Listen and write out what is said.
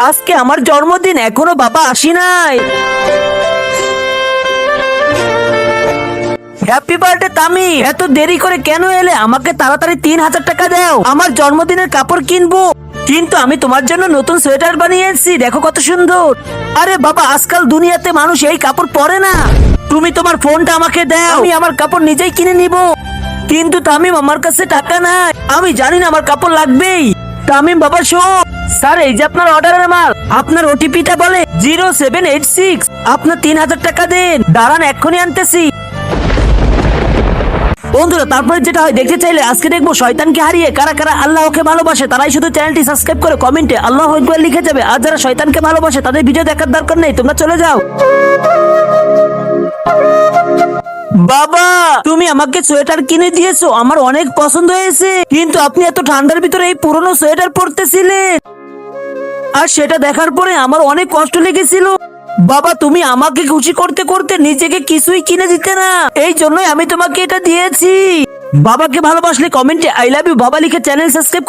আজকে আমার জন্মদিন, এখনো বাবা আসি নাই। হ্যাপি বার্থডে তামি, এত দেরি করে কেন এলে? আমাকে তাড়াতাড়ি 3000 টাকা দাও, আমার জন্মদিনের কাপড় কিনবো। কিন্তু আমি তোমার জন্য নতুন সোয়েটার বানিয়েছি, দেখো কত সুন্দর। আরে বাবা, আজকাল দুনিয়াতে মানুষ এই কাপড় পরে না। তুমি তোমার ফোনটা আমাকে দাও, আমি আমার কাপড় নিজেই কিনে নিব। কিন্তু তামিম, আমার কাছে টাকা নাই, আমি জানি না আমার কাপড় লাগবেই। তামিম বাবা শোন। স্যার, এই যে আপনার অর্ডারের মাল। আপনার ওটিপিটা বলে 0786। আপনার 3000 টাকা দেন। দাঁড়ান, এক্ষুনি আনতেছি। বন্ধুরা, তারপরে যেটা হয় দেখতে চাইলে আজকে দেখবো শয়তানকে হারিয়ে কারা কারা আল্লাহকে ভালোবাসে। তারাই শুধু চ্যানেলটি সাবস্ক্রাইব করে কমেন্টে আল্লাহু আকবার লিখে যাবে। আর যারা শয়তানকে ভালোবাসে তাদের ভিডিও দেখার দরকার নেই, তোমরা চলে যাও। বাবা, তুমি আমাকে সোয়েটার কিনে দিয়েছো, আমার অনেক পছন্দ হয়েছে। কিন্তু আপনি এত ঠান্ডার ভিতরে এই পুরনো সোয়েটার পরতেছিলেন, আর সেটা দেখার পরে আমার অনেক কষ্ট লেগেছিল। বাবা, তুমি আমাকে খুশি করতে করতে নিজেকে কিছুই কিনে দিতে না, এই জন্যই আমি তোমাকে এটা দিয়েছি। বাবাকে ভালোবাসলে কমেন্টে আই লাভ ইউ বাবা লিখে চ্যানেল সাবস্ক্রাইব করো।